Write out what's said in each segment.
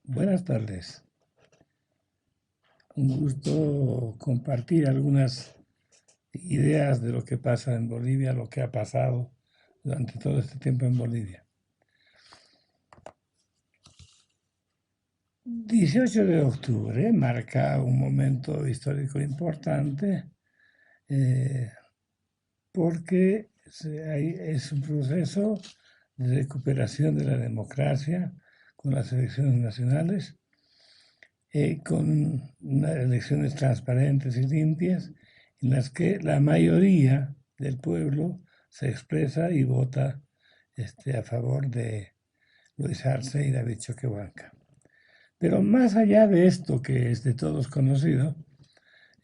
Buenas tardes. Un gusto compartir algunas ideas de lo que pasa en Bolivia, lo que ha pasado durante todo este tiempo en Bolivia. 18 de octubre marca un momento histórico importante porque es un proceso de recuperación de la democracia con las elecciones nacionales, con unas elecciones transparentes y limpias en las que la mayoría del pueblo se expresa y vota a favor de Luis Arce y David Choquehuanca. Pero más allá de esto, que es de todos conocido,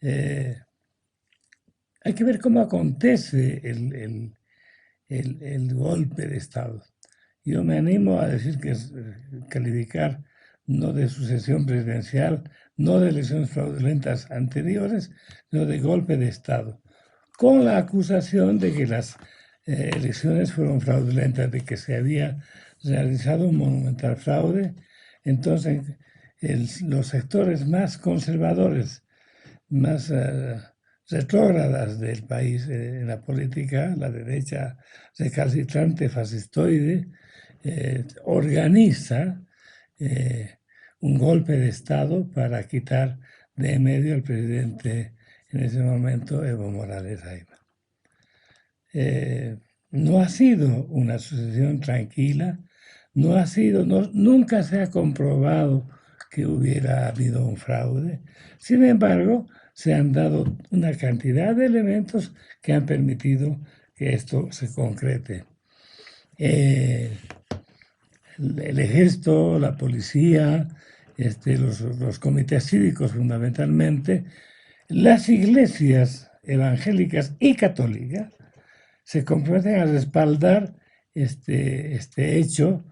hay que ver cómo acontece el golpe de Estado. Yo me animo a decir que es calificar no de sucesión presidencial, no de elecciones fraudulentas anteriores, sino de golpe de Estado, con la acusación de que las elecciones fueron fraudulentas, de que se había realizado un monumental fraude. Entonces, los sectores más conservadores, más retrógradas del país en la política, la derecha recalcitrante fascistoide, organiza un golpe de Estado para quitar de en medio al presidente en ese momento, Evo Morales Ayma. No ha sido una sucesión tranquila, nunca se ha comprobado que hubiera habido un fraude. Sin embargo, se han dado una cantidad de elementos que han permitido que esto se concrete. El ejército, la policía, los comités cívicos fundamentalmente, las iglesias evangélicas y católicas se comprometen a respaldar este hecho,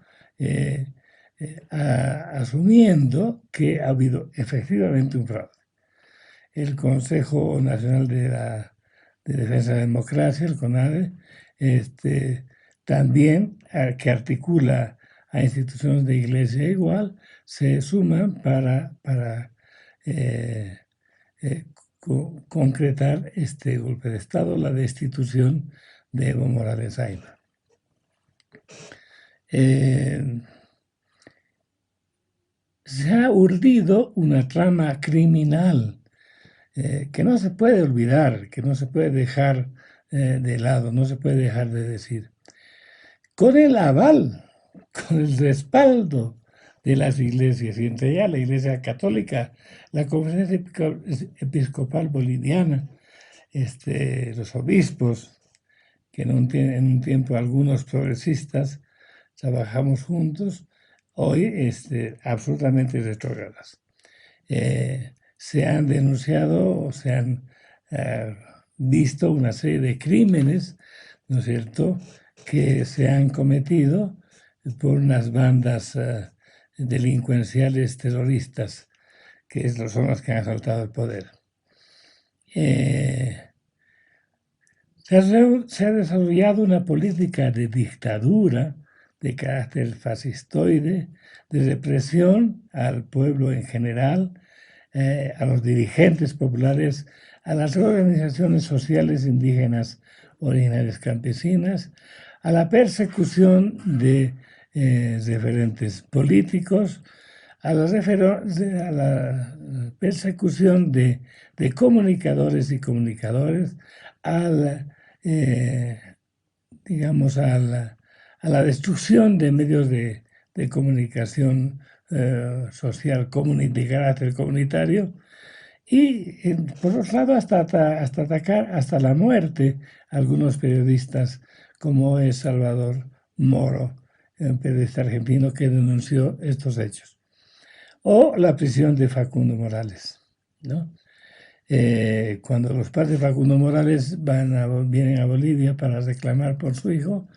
asumiendo que ha habido efectivamente un fraude. El Consejo Nacional de Defensa de la Democracia, el CONADE, también, que articula a instituciones de iglesia igual, se suman para concretar este golpe de Estado, la destitución de Evo Morales Ayma. Se ha urdido una trama criminal que no se puede olvidar, que no se puede dejar de lado, no se puede dejar de decir. Con el aval, con el respaldo de las iglesias, y entre ellas la Iglesia Católica, la Conferencia Episcopal Boliviana, los obispos, que en un tiempo algunos progresistas trabajamos juntos, hoy absolutamente retrógradas. Se han denunciado o se han visto una serie de crímenes, ¿no es cierto?, que se han cometido por unas bandas delincuenciales terroristas, que son las que han asaltado el poder. Se ha desarrollado una política de dictadura de carácter fascistoide, de represión al pueblo en general, a los dirigentes populares, a las organizaciones sociales indígenas originarias campesinas, a la persecución de referentes políticos, a la persecución de comunicadores y comunicadores, digamos, a la destrucción de medios de comunicación social de carácter comunitario y, por otro lado, hasta atacar hasta la muerte a algunos periodistas, como es Salvador Moro, un periodista argentino que denunció estos hechos. O la prisión de Facundo Morales, ¿no? Cuando los padres de Facundo Morales vienen a Bolivia para reclamar por su hijo,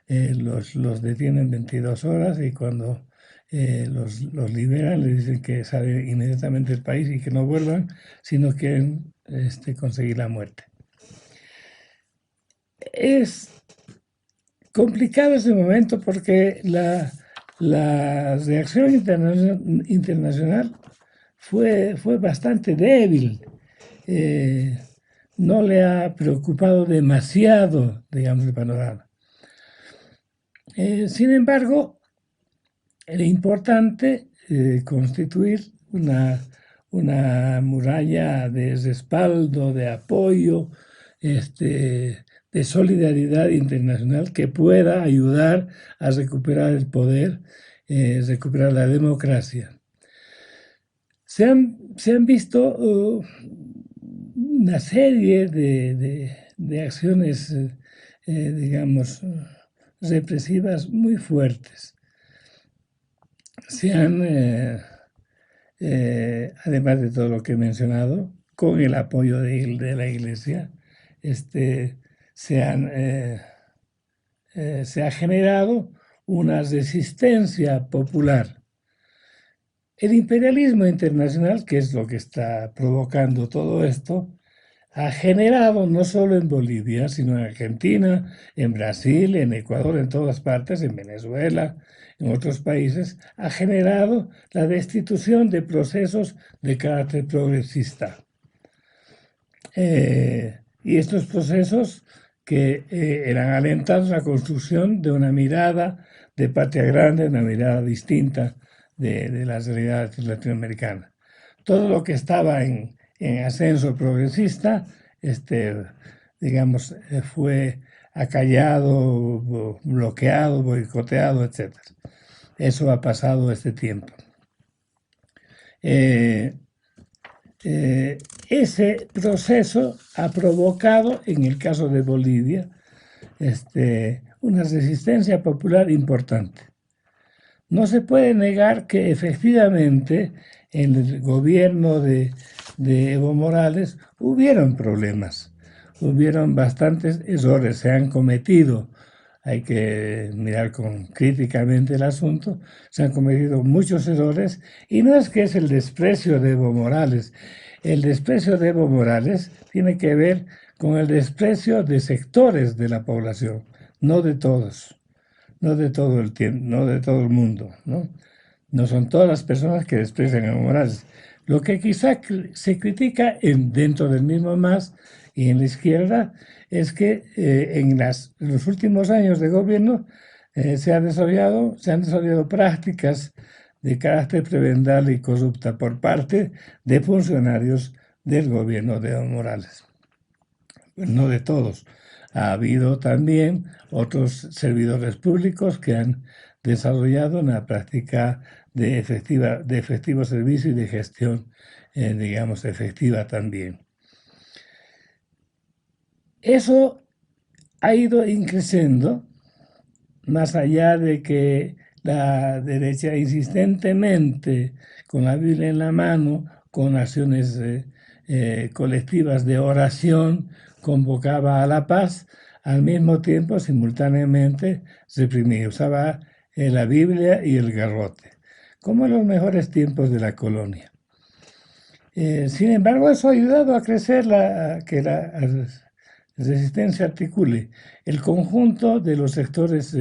los detienen 22 horas y cuando los liberan les dicen que salen inmediatamente del país y que no vuelvan si no quieren conseguir la muerte. Es complicado ese momento porque la reacción internacional fue bastante débil. No le ha preocupado demasiado, digamos, el panorama. Sin embargo, era importante constituir una muralla de respaldo, de apoyo, de solidaridad internacional que pueda ayudar a recuperar el poder, recuperar la democracia. Se han visto una serie de acciones, digamos, represivas muy fuertes. Se han, además de todo lo que he mencionado, con el apoyo de la Iglesia, se ha generado una resistencia popular. El imperialismo internacional, que es lo que está provocando todo esto, ha generado no solo en Bolivia, sino en Argentina, en Brasil, en Ecuador, en todas partes, en Venezuela, en otros países, ha generado la destitución de procesos de carácter progresista. Y estos procesos que eran alentados a la construcción de una mirada de patria grande, una mirada distinta de la realidad latinoamericana. Todo lo que estaba en ascenso progresista, digamos, fue acallado, bloqueado, boicoteado, etc. Eso ha pasado este tiempo. Ese proceso ha provocado, en el caso de Bolivia, una resistencia popular importante. No se puede negar que efectivamente en el gobierno de Evo Morales hubieron problemas, hubieron bastantes errores, se han cometido, hay que mirar críticamente el asunto, se han cometido muchos errores y no es que es el desprecio de Evo Morales, el desprecio de Evo Morales tiene que ver con el desprecio de sectores de la población, no de todos. No de todo el tiempo, no de todo el mundo, ¿no? No son todas las personas que desprecian a Evo Morales. Lo que quizá se critica dentro del mismo MAS y en la izquierda es que en los últimos años de gobierno se han desarrollado prácticas de carácter prebendal y corrupta por parte de funcionarios del gobierno de Evo Morales. No de todos. Ha habido también otros servidores públicos que han desarrollado una práctica de efectivo servicio y de gestión, digamos, efectiva también. Eso ha ido increciendo, más allá de que la derecha insistentemente, con la Biblia en la mano, con acciones colectivas de oración, convocaba a la paz, al mismo tiempo, simultáneamente, reprimía, usaba la Biblia y el garrote, como en los mejores tiempos de la colonia. Sin embargo, eso ha ayudado a crecer que la resistencia articule el conjunto de los sectores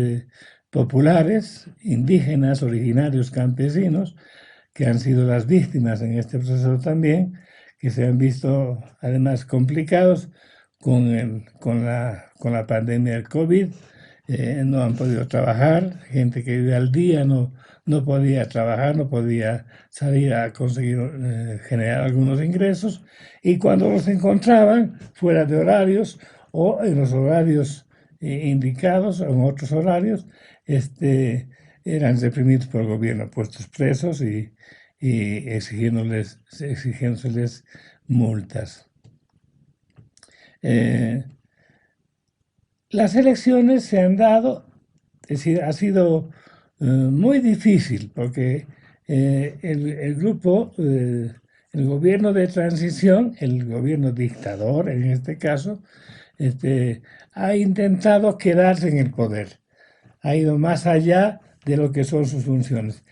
populares, indígenas, originarios, campesinos, que han sido las víctimas en este proceso también, que se han visto además complicados con la pandemia del COVID, no han podido trabajar, gente que vive al día no podía trabajar, no podía salir a conseguir generar algunos ingresos, y cuando los encontraban fuera de horarios o en los horarios indicados o en otros horarios, eran reprimidos por el gobierno, puestos presos y exigiéndoles multas. Las elecciones se han dado, es decir, ha sido muy difícil porque el grupo, el gobierno de transición, el gobierno dictador en este caso, ha intentado quedarse en el poder, ha ido más allá de lo que son sus funciones.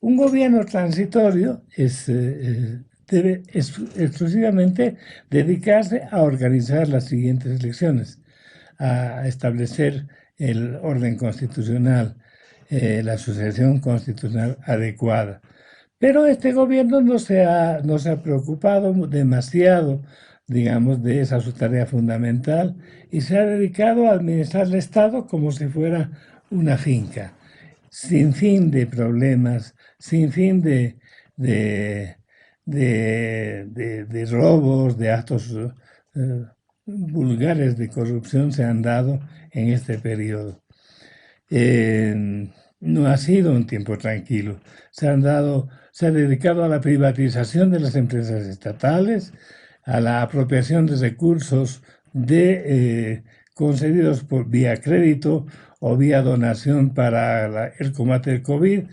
Un gobierno transitorio debe exclusivamente dedicarse a organizar las siguientes elecciones, a establecer el orden constitucional la sucesión constitucional adecuada. Pero este gobierno no se ha preocupado demasiado, digamos, de esa su tarea fundamental y se ha dedicado a administrar el Estado como si fuera una finca, sin fin de problemas, sin fin de, de robos, de actos vulgares de corrupción se han dado en este periodo. No ha sido un tiempo tranquilo. Se ha dedicado a la privatización de las empresas estatales, a la apropiación de recursos concedidos por vía crédito o vía donación para el combate del COVID.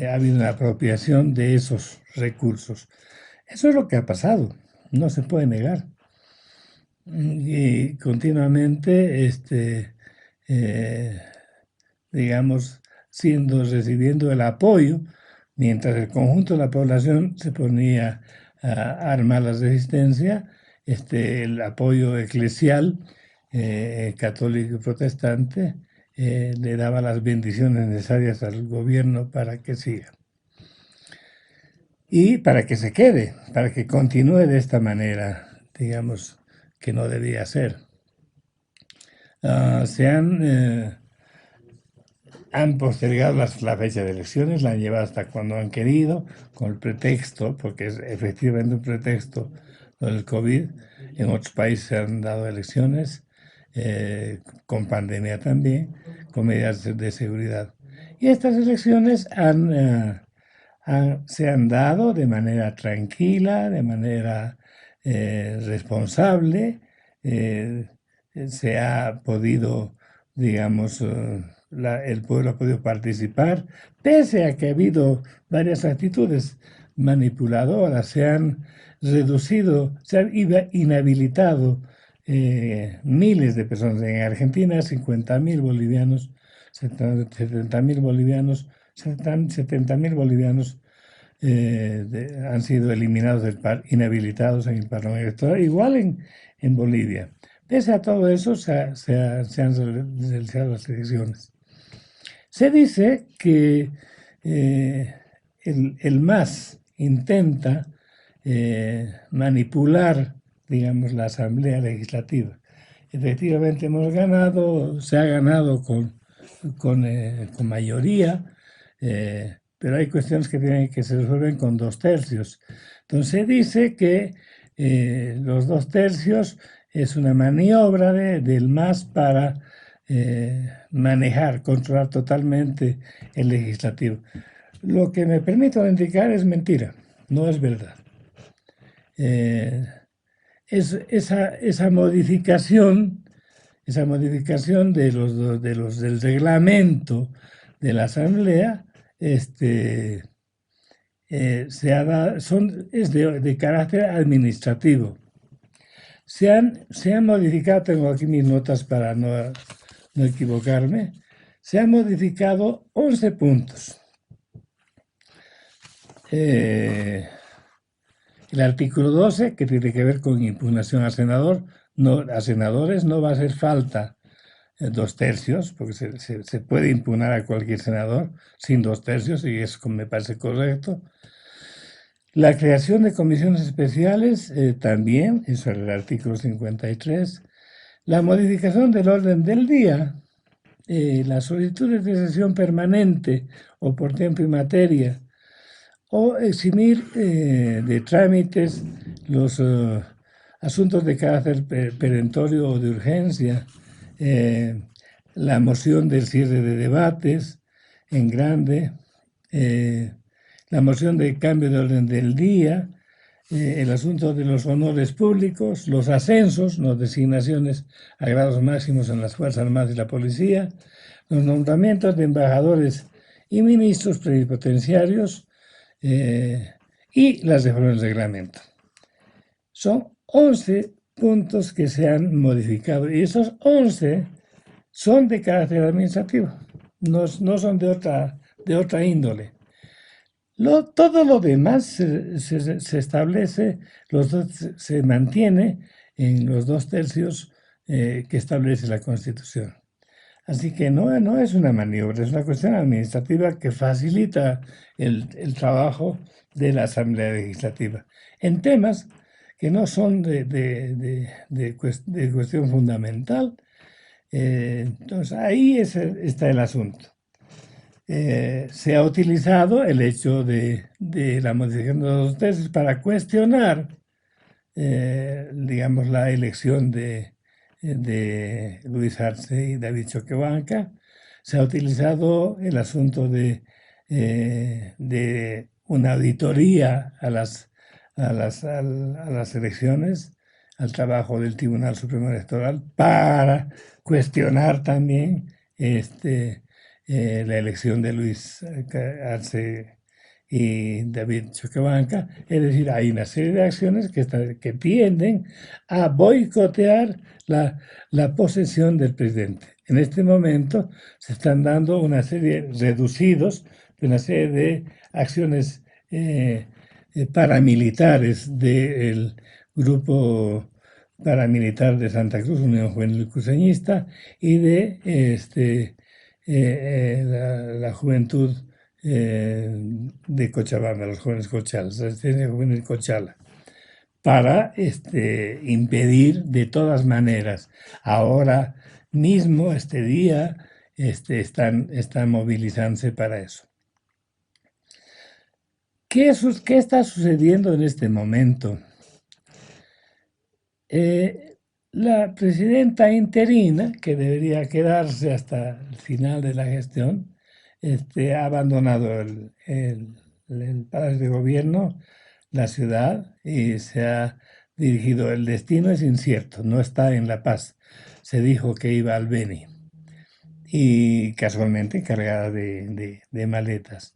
Ha habido una apropiación de esos recursos. Eso es lo que ha pasado, no se puede negar. Y continuamente digamos, recibiendo el apoyo, mientras el conjunto de la población se ponía a armar la resistencia, el apoyo eclesial, católico y protestante, le daba las bendiciones necesarias al gobierno para que siga. Y para que se quede, para que continúe de esta manera, digamos, que no debía ser. Han postergado la fecha de elecciones, la han llevado hasta cuando han querido, con el pretexto, porque es efectivamente un pretexto del COVID. En otros países se han dado elecciones, con pandemia también, con medidas de seguridad. Y estas elecciones se han dado de manera tranquila, de manera responsable. Se ha podido, digamos, el pueblo ha podido participar, pese a que ha habido varias actitudes manipuladoras, se han reducido, se han inhabilitado miles de personas. En Argentina, 50.000 bolivianos, 70.000 bolivianos, 70.000 bolivianos han sido eliminados inhabilitados en el Parlamento electoral, igual en Bolivia. Pese a todo eso, se han realizado las elecciones. Se dice que el MAS intenta manipular, digamos, la Asamblea Legislativa. Efectivamente hemos ganado, se ha ganado con mayoría, pero hay cuestiones que se resuelven con 2/3. Entonces dice que los 2/3 es una maniobra del MAS para manejar, controlar totalmente el legislativo. Lo que me permito indicar es mentira, no es verdad. Esa modificación del reglamento de la Asamblea es de carácter administrativo. Se han modificado, tengo aquí mis notas para no equivocarme, se han modificado 11 puntos. El artículo 12, que tiene que ver con impugnación a senadores, no va a hacer falta 2/3, porque se puede impugnar a cualquier senador sin 2/3, y eso me parece correcto. La creación de comisiones especiales también, eso es el artículo 53. La modificación del orden del día, las solicitudes de sesión permanente o por tiempo y materia, o eximir de trámites los asuntos de carácter perentorio o de urgencia, la moción del cierre de debates en grande, la moción de cambio de orden del día, el asunto de los honores públicos, los ascensos, las designaciones a grados máximos en las Fuerzas Armadas y la Policía, los nombramientos de embajadores y ministros plenipotenciarios y las reformas del reglamento. Son 11 puntos que se han modificado y esos 11 son de carácter administrativo, no son de otra índole. Todo lo demás se establece, se mantiene en los 2/3 que establece la Constitución. Así que no es una maniobra, es una cuestión administrativa que facilita el trabajo de la Asamblea Legislativa en temas que no son de cuestión fundamental. Entonces ahí está el asunto. Se ha utilizado el hecho de la modificación de los textos para cuestionar, digamos, la elección de Luis Arce y David Choquehuanca. Se ha utilizado el asunto de una auditoría a las elecciones, al trabajo del Tribunal Supremo Electoral, para cuestionar también la elección de Luis Arce y David Choquehuanca. Es decir, hay una serie de acciones que tienden a boicotear la posesión del presidente. En este momento se están dando una serie, reducidos, de una serie de acciones paramilitares del grupo paramilitar de Santa Cruz, Unión Juvenil Cruceñista, y de la juventud de Cochabamba, los jóvenes Cochalas, la Resistencia Juvenil Cochala, para impedir de todas maneras. Ahora mismo, este día, están movilizándose para eso. ¿Qué está sucediendo en este momento? La presidenta interina, que debería quedarse hasta el final de la gestión, ha abandonado el Palacio de Gobierno, la ciudad, y se ha dirigido. El destino es incierto, no está en La Paz. Se dijo que iba al Beni y casualmente cargada de maletas.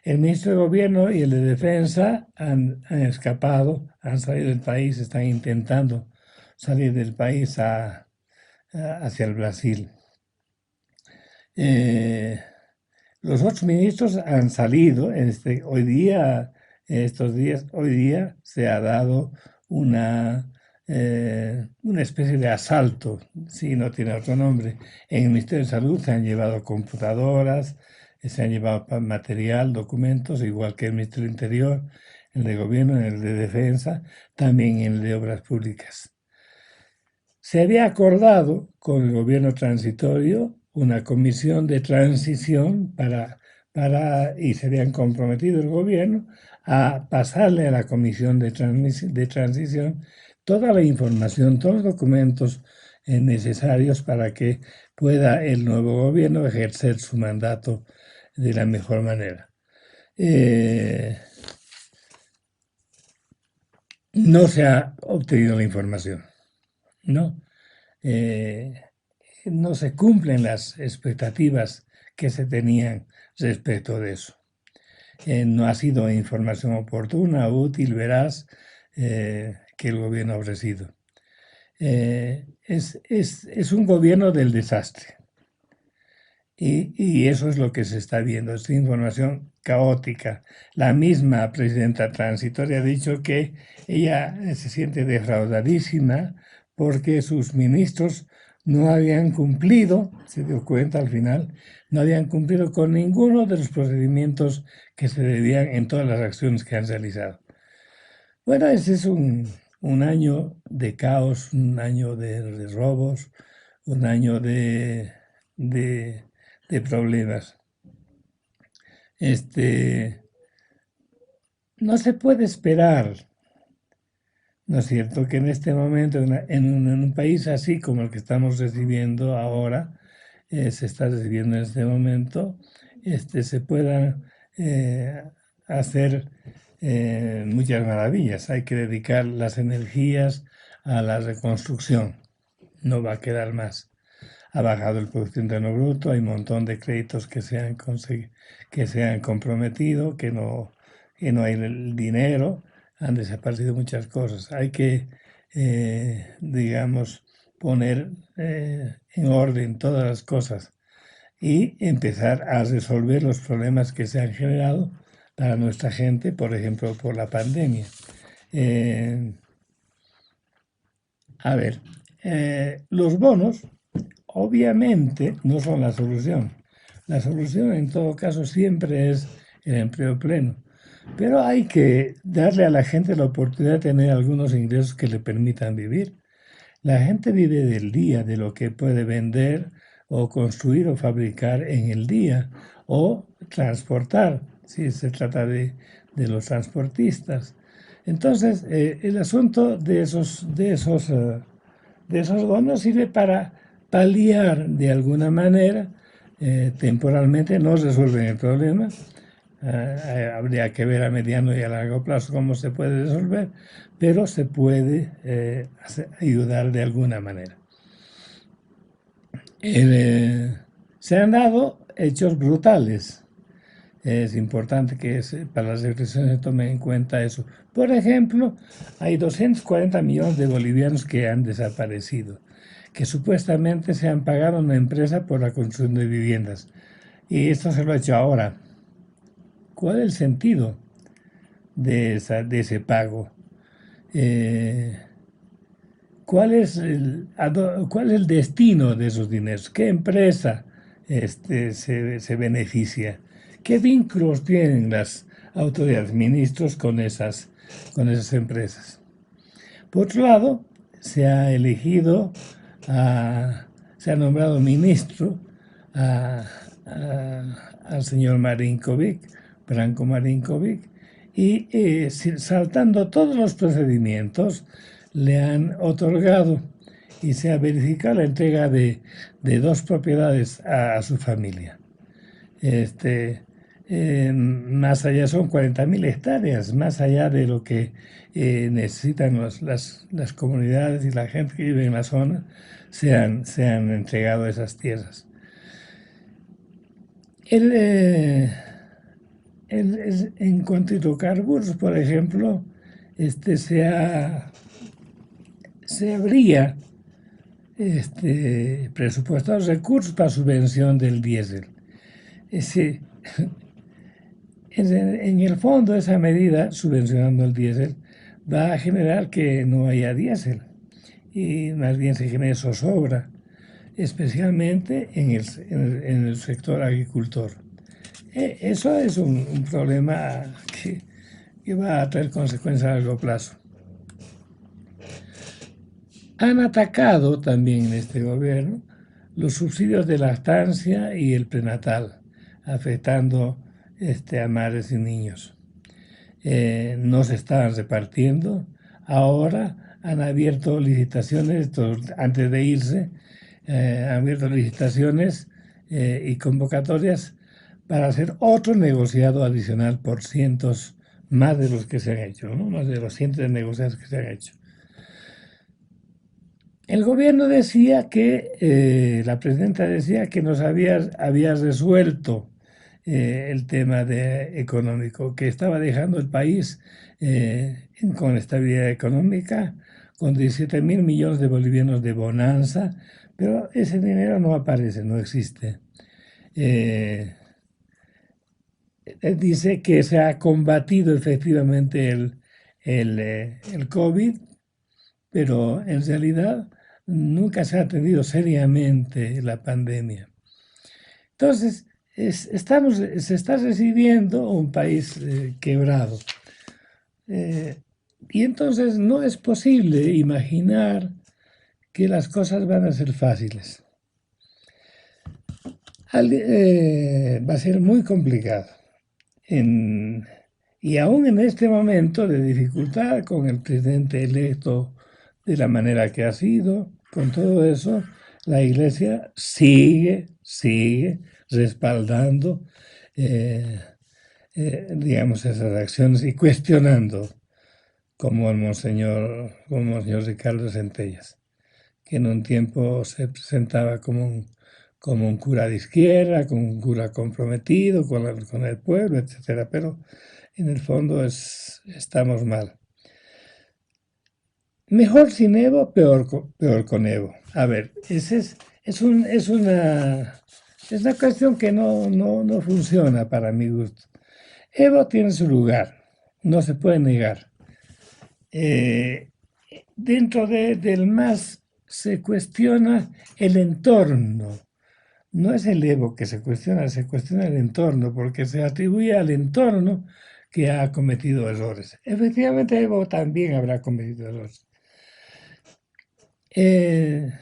El ministro de Gobierno y el de Defensa han escapado, han salido del país, están intentando salir del país hacia el Brasil. Los otros ministros han salido. Hoy día se ha dado una especie de asalto, si no tiene otro nombre. En el Ministerio de Salud se han llevado computadoras, se han llevado material, documentos, igual que el Ministerio del Interior, el de Gobierno, el de Defensa, también el de Obras Públicas. Se había acordado con el gobierno transitorio una comisión de transición y se habían comprometido el gobierno a pasarle a la comisión de transición toda la información, todos los documentos necesarios para que pueda el nuevo gobierno ejercer su mandato de la mejor manera. No se ha obtenido la información, ¿no? No se cumplen las expectativas que se tenían respecto de eso. No ha sido información oportuna, útil, veraz, que el gobierno ha ofrecido. Es un gobierno del desastre. Y eso es lo que se está viendo, esta información caótica. La misma presidenta transitoria ha dicho que ella se siente defraudadísima porque sus ministros no habían cumplido, se dio cuenta al final, no habían cumplido con ninguno de los procedimientos que se debían en todas las acciones que han realizado. Bueno, ese es un año de caos, un año de robos, un año de problemas. No se puede esperar, ¿no es cierto?, que en este momento, en un país así como el que estamos recibiendo ahora, se está recibiendo en este momento, se puedan hacer muchas maravillas. Hay que dedicar las energías a la reconstrucción, no va a quedar más. Ha bajado el Producto Interno Bruto, hay un montón de créditos que se han comprometido, que no hay el dinero, han desaparecido muchas cosas. Hay que, digamos, poner en orden todas las cosas y empezar a resolver los problemas que se han generado para nuestra gente, por ejemplo, por la pandemia. A ver, los bonos obviamente no son la solución. La solución en todo caso siempre es el empleo pleno. Pero hay que darle a la gente la oportunidad de tener algunos ingresos que le permitan vivir. La gente vive del día, de lo que puede vender o construir o fabricar en el día o transportar, si se trata de los transportistas. Entonces, el asunto de esos bonos sirve para paliar de alguna manera, temporalmente no resuelven el problema. Habría que ver a mediano y a largo plazo cómo se puede resolver, pero se puede ayudar de alguna manera. Se han dado hechos brutales. Es importante que para las reflexiones se tome en cuenta eso. Por ejemplo, hay 240 millones de bolivianos que han desaparecido, que supuestamente se han pagado a una empresa por la construcción de viviendas. Y esto se lo ha hecho ahora. ¿Cuál es el sentido de ese pago? ¿Cuál es el destino de esos dineros? ¿Qué empresa se beneficia? ¿Qué vínculos tienen las autoridades, ministros con esas empresas? Por otro lado, se ha elegido, se ha nombrado ministro a, al señor Marinkovic, Branko Marinkovic, y saltando todos los procedimientos, le han otorgado y se ha verificado la entrega de dos propiedades a su familia. Más allá son 40.000 hectáreas, más allá de lo que necesitan las comunidades y la gente que vive en la zona, se han entregado esas tierras. En cuanto a hidrocarburos, por ejemplo, se habría presupuestado recursos para subvención del diésel. En el fondo, esa medida, subvencionando el diésel, va a generar que no haya diésel y más bien se genere zozobra, especialmente en el sector agricultor. Eso es un problema que va a traer consecuencias a largo plazo. Han atacado también en este gobierno los subsidios de lactancia y el prenatal, afectando a madres y niños. No se estaban repartiendo. Ahora han abierto licitaciones, antes de irse, han abierto licitaciones y convocatorias para hacer otro negociado adicional por cientos más de los que se han hecho, ¿no? Más de los cientos de negociados que se han hecho. El gobierno decía que, la presidenta decía que nos había resuelto el tema económico, que estaba dejando el país con estabilidad económica, con 17.000 millones de bolivianos de bonanza, pero ese dinero no aparece, no existe. Dice que se ha combatido efectivamente el COVID, pero en realidad nunca se ha atendido seriamente la pandemia. Entonces, se está recibiendo un país quebrado. Y entonces no es posible imaginar que las cosas van a ser fáciles. Va a ser muy complicado. Y aún en este momento de dificultad con el presidente electo de la manera que ha sido, con todo eso, la Iglesia sigue respaldando, digamos, esas acciones y cuestionando, como el Monseñor Ricardo Centellas, que en un tiempo se presentaba como un cura de izquierda, como un cura comprometido con el pueblo, etcétera, pero en el fondo estamos mal. Mejor sin Evo, peor con Evo. A ver, es una cuestión que no funciona para mi gusto. Evo tiene su lugar, no se puede negar. Dentro del más se cuestiona el entorno. No es el Evo que se cuestiona el entorno, porque se atribuye al entorno que ha cometido errores. Efectivamente, Evo también habrá cometido errores. En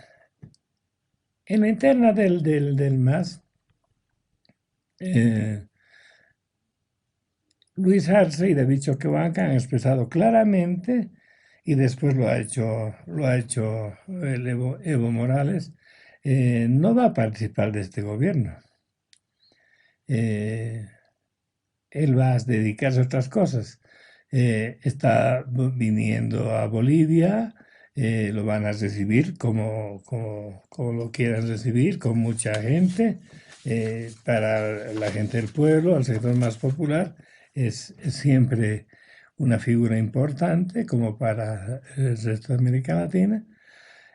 la interna del MAS, Luis Arce y David Choquehuanca han expresado claramente, y después lo ha hecho el Evo Morales, no va a participar de este gobierno. Él va a dedicarse a otras cosas. Está viniendo a Bolivia, lo van a recibir como lo quieran recibir, con mucha gente. Para la gente del pueblo, al sector más popular, es siempre una figura importante, como para el resto de América Latina.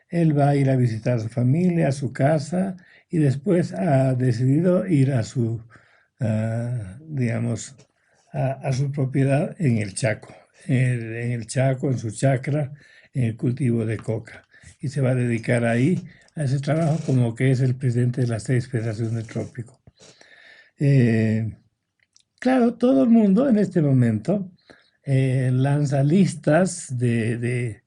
Él va a ir a visitar a su familia, a su casa, y después ha decidido ir a su, digamos, a su propiedad en el Chaco, en el Chaco, en su chacra, en el cultivo de coca. Y se va a dedicar ahí a ese trabajo como que es el presidente de las 6 federaciones del trópico. Claro, todo el mundo en este momento lanza listas de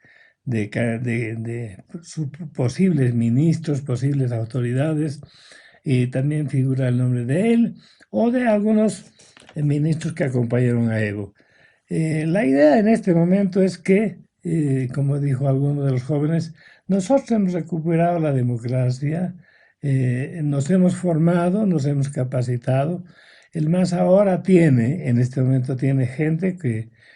posibles ministros, posibles autoridades, y también figura el nombre de él o de algunos ministros que acompañaron a Evo. La idea en este momento es que, como dijo alguno de los jóvenes, nosotros hemos recuperado la democracia, nos hemos formado, nos hemos capacitado. El MAS ahora tiene, en este momento tiene gente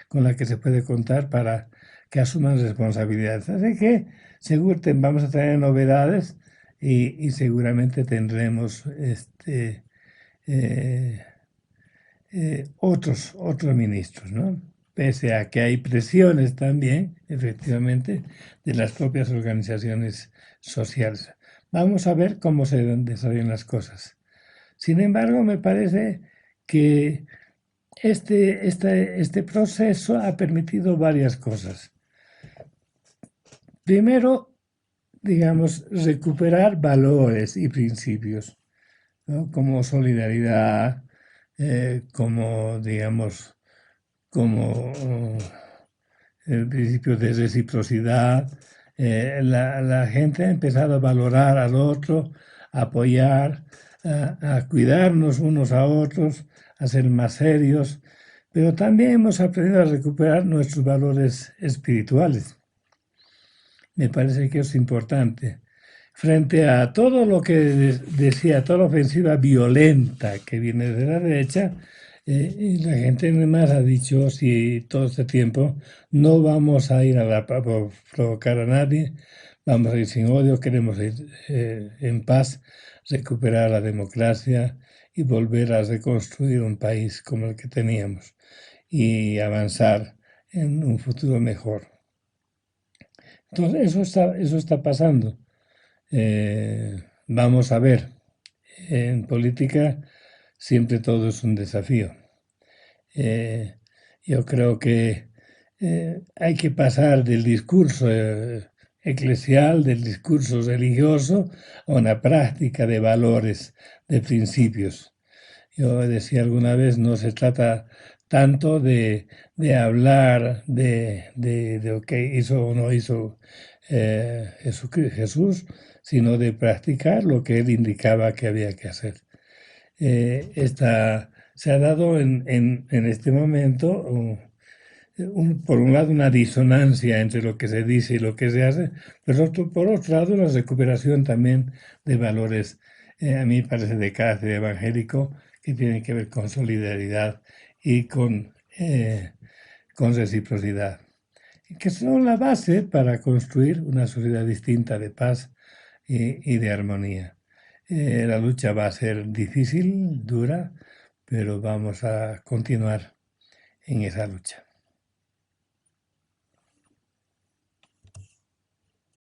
con la que se puede contar para que asuman responsabilidades. Así que seguro vamos a tener novedades y seguramente tendremos eh, otros ministros, ¿no? Pese a que hay presiones también, efectivamente, de las propias organizaciones sociales. Vamos a ver cómo se desarrollan las cosas. Sin embargo, me parece que este proceso ha permitido varias cosas. Primero, digamos, recuperar valores y principios, ¿no? Como solidaridad, como, digamos, como el principio de reciprocidad. La gente ha empezado a valorar al otro, a apoyar, a cuidarnos unos a otros, a ser más serios, pero también hemos aprendido a recuperar nuestros valores espirituales. Me parece que es importante. Frente a todo lo que decía, toda la ofensiva violenta que viene de la derecha, y la gente además ha dicho, si todo este tiempo no vamos a ir a provocar a nadie, vamos a ir sin odio, queremos ir en paz, recuperar la democracia y volver a reconstruir un país como el que teníamos y avanzar en un futuro mejor. Entonces, eso está pasando. Vamos a ver, en política siempre todo es un desafío. Yo creo que hay que pasar del discurso eclesial, del discurso religioso, a una práctica de valores, de principios. Yo decía alguna vez, no se trata tanto de hablar de lo que hizo o no hizo Jesús, sino de practicar lo que él indicaba que había que hacer. Se ha dado en este momento, por un lado, una disonancia entre lo que se dice y lo que se hace, pero por otro lado, la recuperación también de valores, a mí me parece de carácter evangélico, que tienen que ver con solidaridad y con reciprocidad, que son la base para construir una sociedad distinta de paz y de armonía. La lucha va a ser difícil, dura, pero vamos a continuar en esa lucha.